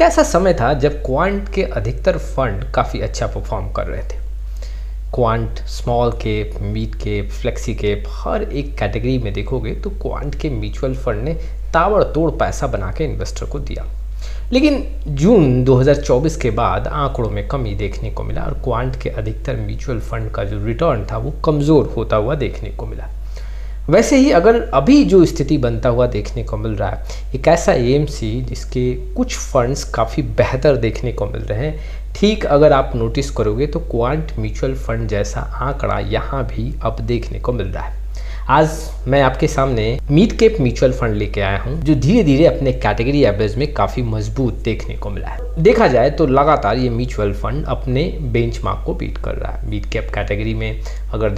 कैसा समय था जब क्वांट के अधिकतर फंड काफ़ी अच्छा परफॉर्म कर रहे थे। Quant small cap, mid cap, flexi cap, हर एक कैटेगरी में देखोगे तो क्वांट के म्यूचुअल फंड ने ताबड़तोड़ पैसा बना के इन्वेस्टर को दिया। लेकिन जून 2024 के बाद आंकड़ों में कमी देखने को मिला और क्वांट के अधिकतर म्यूचुअल फंड का जो रिटर्न था वो कमज़ोर होता हुआ देखने को मिला। वैसे ही अगर अभी जो स्थिति बनता हुआ देखने को मिल रहा है, एक ऐसा एएमसी जिसके कुछ फंड्स काफ़ी बेहतर देखने को मिल रहे हैं। ठीक अगर आप नोटिस करोगे तो क्वांट म्यूचुअल फंड जैसा आंकड़ा यहाँ भी अब देखने को मिल रहा है। आज मैं आपके सामने मिड कैप म्यूचुअल फंड लेके आया हूँ जो धीरे धीरे अपने कैटेगरी एवरेज में काफ़ी मजबूत देखने को मिला है। देखा जाए तो लगातार ये म्यूचुअल फंड अपने बेंचमार्क को बीट कर रहा है। मिड कैप कैटेगरी में अगर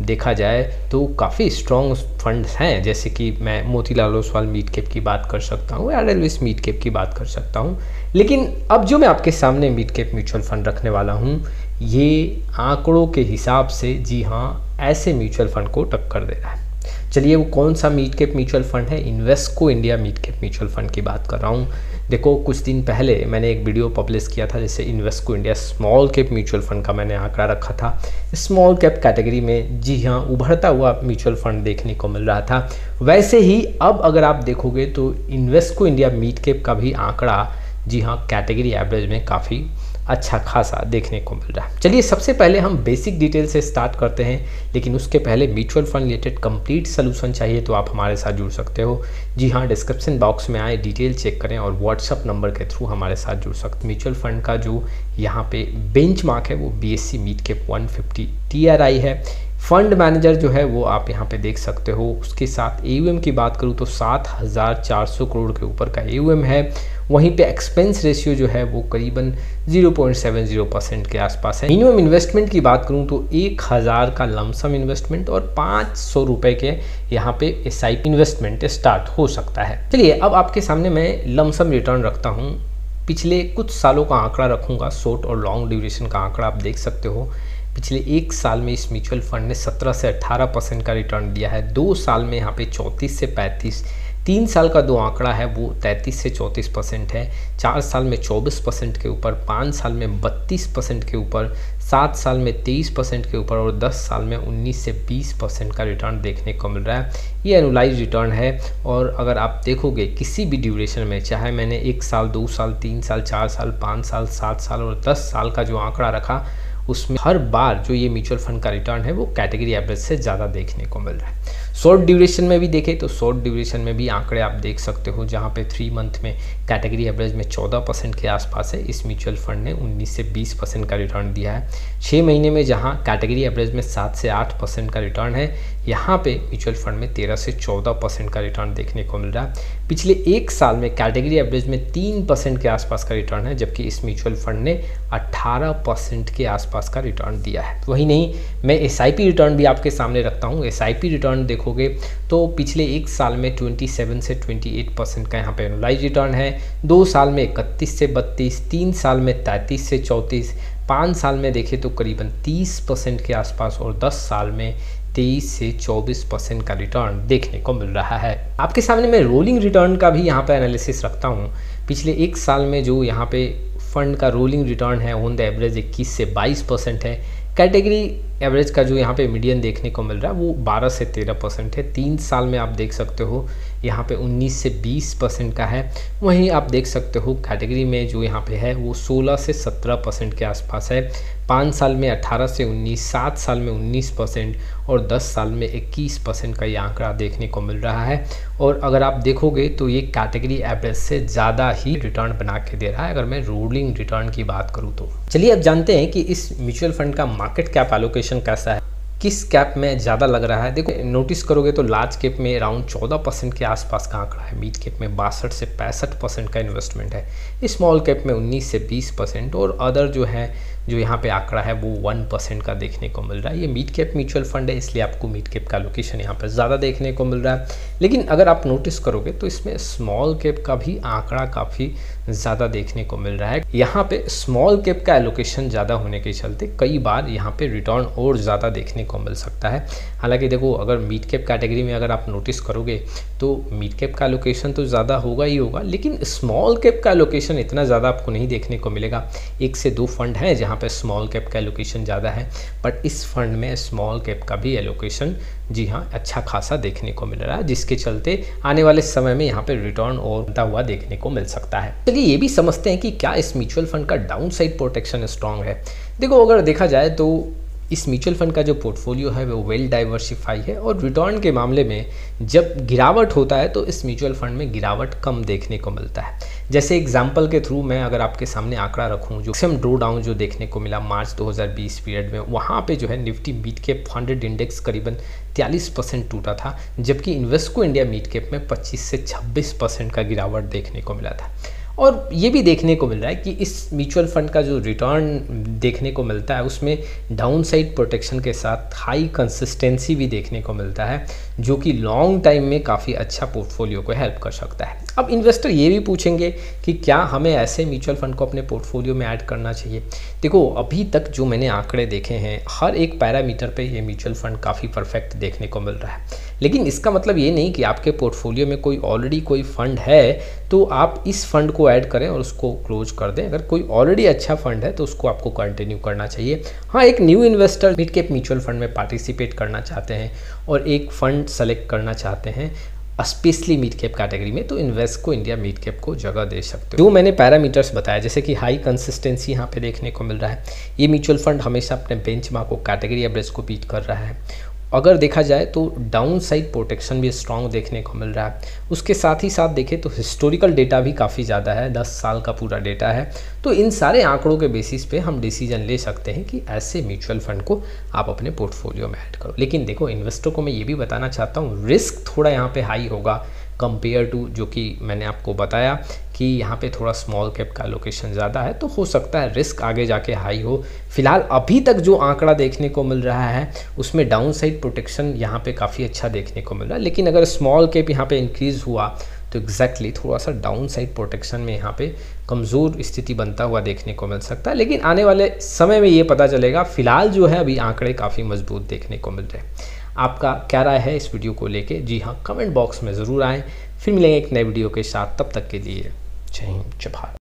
देखा जाए तो काफ़ी स्ट्रॉन्ग फंड्स हैं, जैसे कि मैं मोतीलाल ओसवाल मिड कैप की बात कर सकता हूँ, एडेलविस मिड कैप की बात कर सकता हूँ। लेकिन अब जो मैं आपके सामने मिड कैप म्यूचुअल फंड रखने वाला हूँ ये आंकड़ों के हिसाब से जी हाँ ऐसे म्यूचुअल फंड को टक्कर दे रहा है। चलिए वो कौन सा मिड कैप म्यूचुअल फंड है? Invesco India mid cap mutual fund की बात कर रहा हूँ। देखो कुछ दिन पहले मैंने एक वीडियो पब्लिश किया था जैसे Invesco India small cap mutual fund का मैंने आंकड़ा रखा था। स्मॉल कैप कैटेगरी में जी हाँ उभरता हुआ म्यूचुअल फंड देखने को मिल रहा था। वैसे ही अब अगर आप देखोगे तो इन्वेस्को इंडिया मिड कैप का भी आंकड़ा जी हाँ कैटेगरी एवरेज में काफ़ी अच्छा खासा देखने को मिल रहा है। चलिए सबसे पहले हम बेसिक डिटेल से स्टार्ट करते हैं, लेकिन उसके पहले mutual fund related complete solution चाहिए तो आप हमारे साथ जुड़ सकते हो। जी हाँ, डिस्क्रिप्शन बॉक्स में आए डिटेल चेक करें और व्हाट्सअप नंबर के थ्रू हमारे साथ जुड़ सकते हैं। म्यूचुअल फंड का जो यहाँ पे बेंचमार्क है वो BSE मिड कैप 150 TRI है। फंड मैनेजर जो है वो आप यहाँ पे देख सकते हो। उसके साथ AUM की बात करूँ तो 7,400 करोड़ के ऊपर का AUM है। वहीं पे एक्सपेंस रेशियो जो है वो करीबन 0.70% के आसपास है। मिनिमम इन्वेस्टमेंट की बात करूँ तो 1,000 का लमसम इन्वेस्टमेंट और 500 रुपये के यहाँ पे SIP इन्वेस्टमेंट स्टार्ट हो सकता है। चलिए अब आपके सामने मैं लमसम रिटर्न रखता हूँ। पिछले कुछ सालों का आंकड़ा रखूँगा, शॉर्ट और लॉन्ग ड्यूरेशन का आंकड़ा आप देख सकते हो। पिछले एक साल में इस म्यूचुअल फंड ने 17 से 18% का रिटर्न दिया है। 2 साल में यहाँ पे 34 से 35, 3 साल का जो आंकड़ा है वो 33 से 34% है, 4 साल में 24% के ऊपर, 5 साल में 32% के ऊपर, 7 साल में 23% के ऊपर और 10 साल में 19 से 20% का रिटर्न देखने को मिल रहा है। ये एनुअलाइज रिटर्न है और अगर आप देखोगे किसी भी ड्यूरेशन में, चाहे मैंने 1 साल, 2 साल, 3 साल, 4 साल, 5 साल, 7 साल और 10 साल का जो आंकड़ा रखा उसमें हर बार जो ये म्यूचुअल फंड का रिटर्न है वो कैटेगरी एवरेज से ज़्यादा देखने को मिल रहा है। शॉर्ट ड्यूरेशन में भी देखें तो शॉर्ट ड्यूरेशन में भी आंकड़े आप देख सकते हो, जहाँ पे 3 मंथ में कैटेगरी एवरेज में 14% के आसपास है। इस म्यूचुअल फंड ने 19 से 20% का रिटर्न दिया है। 6 महीने में जहाँ कैटेगरी एवरेज में 7 से 8% का रिटर्न है, यहाँ पे म्यूचुअल फंड में 13 से 14% का रिटर्न देखने को मिल रहा है। पिछले 1 साल में कैटेगरी एवरेज में 3% के आसपास का रिटर्न है, जबकि इस म्यूचुअल फंड ने 18% के आसपास का रिटर्न दिया है। वही नहीं, मैं SIP रिटर्न भी आपके सामने रखता हूँ। SIP रिटर्न देखोगे तो पिछले 1 साल में 27 से 28% का यहाँ पे एनुअलाइज रिटर्न है। 2 साल में 31 से 32, 3 साल में 33 से 34, 5 साल में देखें तो करीबन 30% के आसपास और 10 साल में 23 से 24% का रिटर्न देखने को मिल रहा है। आपके सामने मैं रोलिंग रिटर्न का भी यहाँ पे एनालिसिस रखता हूँ। पिछले 1 साल में जो यहाँ पे फंड का रोलिंग रिटर्न है ऑन द एवरेज 21 से 22% है। कैटेगरी एवरेज का जो यहाँ पे मीडियन देखने को मिल रहा है वो 12 से 13% है। 3 साल में आप देख सकते हो यहाँ पे 19 से 20% का है। वहीं आप देख सकते हो कैटेगरी में जो यहाँ पे है वो 16 से 17% के आसपास है। 5 साल में 18 से 19, 7 साल में 19% और 10 साल में 21% का ये आंकड़ा देखने को मिल रहा है। और अगर आप देखोगे तो ये कैटेगरी एवरेज से ज़्यादा ही रिटर्न बना के दे रहा है अगर मैं रोलिंग रिटर्न की बात करूँ तो। चलिए अब जानते हैं कि इस म्यूचुअल फंड का मार्केट कैप एलोकेशन कैसा है, किस कैप में ज़्यादा लग रहा है। देखो नोटिस करोगे तो लार्ज कैप में अराउंड 14% के आसपास का आंकड़ा है। मिड कैप में 62 से 65% का इन्वेस्टमेंट है। स्मॉल कैप में 19 से 20% और अदर जो है जो यहाँ पे आंकड़ा है वो 1% का देखने को मिल रहा है। ये मिड कैप म्यूचुअल फंड है इसलिए आपको मिड कैप का लोकेशन यहाँ पर ज़्यादा देखने को मिल रहा है। लेकिन अगर आप नोटिस करोगे तो इसमें स्मॉल कैप का भी आंकड़ा काफ़ी ज़्यादा देखने को मिल रहा है। यहाँ पे स्मॉल कैप का एलोकेशन ज़्यादा होने के चलते कई बार यहाँ पे रिटर्न और ज़्यादा देखने को मिल सकता है। हालांकि देखो अगर मिड कैप कैटेगरी में अगर आप नोटिस करोगे तो मिड कैप का एलोकेशन तो ज़्यादा होगा ही होगा, लेकिन स्मॉल कैप का एलोकेशन इतना ज़्यादा आपको नहीं देखने को मिलेगा। 1 से 2 फंड हैं जहाँ पे स्मॉल कैप का एलोकेशन ज़्यादा है, बट इस फंड में स्मॉल कैप का भी एलोकेशन जी हाँ अच्छा खासा देखने को मिल रहा है, जिसके चलते आने वाले समय में यहाँ पे रिटर्न और बनता हुआ देखने को मिल सकता है। चलिए ये भी समझते हैं कि क्या इस म्यूचुअल फंड का डाउन साइड प्रोटेक्शन स्ट्रांग है। देखो अगर देखा जाए तो इस म्यूचुअल फंड का जो पोर्टफोलियो है वो वेल डाइवर्सिफाई है, और रिटर्न के मामले में जब गिरावट होता है तो इस म्यूचुअल फंड में गिरावट कम देखने को मिलता है। जैसे एग्जांपल के थ्रू मैं अगर आपके सामने आंकड़ा रखूं, जो मैक्सिमम ड्रो डाउन जो देखने को मिला मार्च 2020 पीरियड में, वहाँ पे जो है निफ्टी मिड कैप 100 इंडेक्स करीबन 43% टूटा था, जबकि इन्वेस्को इंडिया मिड कैप में 25 से 26% का गिरावट देखने को मिला था। और ये भी देखने को मिल रहा है कि इस म्यूचुअल फंड का जो रिटर्न देखने को मिलता है उसमें डाउन साइड प्रोटेक्शन के साथ हाई कंसिस्टेंसी भी देखने को मिलता है, जो कि लॉन्ग टाइम में काफ़ी अच्छा पोर्टफोलियो को हेल्प कर सकता है। अब इन्वेस्टर ये भी पूछेंगे कि क्या हमें ऐसे म्यूचुअल फंड को अपने पोर्टफोलियो में ऐड करना चाहिए। देखो अभी तक जो मैंने आंकड़े देखे हैं, हर एक पैरामीटर पे ये म्यूचुअल फंड काफ़ी परफेक्ट देखने को मिल रहा है, लेकिन इसका मतलब ये नहीं कि आपके पोर्टफोलियो में कोई ऑलरेडी कोई फंड है तो आप इस फंड को ऐड करें और उसको क्लोज कर दें। अगर कोई ऑलरेडी अच्छा फंड है तो उसको आपको कंटिन्यू करना चाहिए। हाँ, एक new investor mid cap mutual fund में पार्टिसिपेट करना चाहते हैं और एक फंड सेलेक्ट करना चाहते हैं स्पेशली मिड कैप कैटेगरी में, तो इन्वेस्को इंडिया मिड कैप को जगह दे सकते हो। जो मैंने पैरामीटर्स बताया, जैसे कि हाई कंसिस्टेंसी यहाँ पे देखने को मिल रहा है, ये म्यूचुअल फंड हमेशा अपने बेंचमार्क को कैटेगरी एवरेज को बीट कर रहा है। अगर देखा जाए तो डाउन साइड प्रोटेक्शन भी स्ट्रॉन्ग देखने को मिल रहा है। उसके साथ ही साथ देखें तो हिस्टोरिकल डेटा भी काफ़ी ज़्यादा है, 10 साल का पूरा डेटा है। तो इन सारे आंकड़ों के बेसिस पे हम डिसीजन ले सकते हैं कि ऐसे म्यूचुअल फंड को आप अपने पोर्टफोलियो में ऐड करो। लेकिन देखो इन्वेस्टर को मैं ये भी बताना चाहता हूँ, रिस्क थोड़ा यहाँ पे हाई होगा कंपेयर टू जो कि मैंने आपको बताया कि यहाँ पे थोड़ा स्मॉल कैप का एलोकेशन ज़्यादा है, तो हो सकता है रिस्क आगे जाके हाई हो। फिलहाल अभी तक जो आंकड़ा देखने को मिल रहा है उसमें डाउन साइड प्रोटेक्शन यहाँ पे काफ़ी अच्छा देखने को मिल रहा है, लेकिन अगर स्मॉल कैप यहाँ पे इंक्रीज़ हुआ तो एग्जैक्टली थोड़ा सा डाउन साइड प्रोटेक्शन में यहाँ पे कमज़ोर स्थिति बनता हुआ देखने को मिल सकता है। लेकिन आने वाले समय में ये पता चलेगा। फिलहाल जो है अभी आंकड़े काफ़ी मजबूत देखने को मिल रहे हैं। आपका क्या राय है इस वीडियो को लेके? जी हाँ, कमेंट बॉक्स में ज़रूर आएँ। फिर मिलेंगे एक नए वीडियो के साथ, तब तक के लिए जय हिंद जय भारत।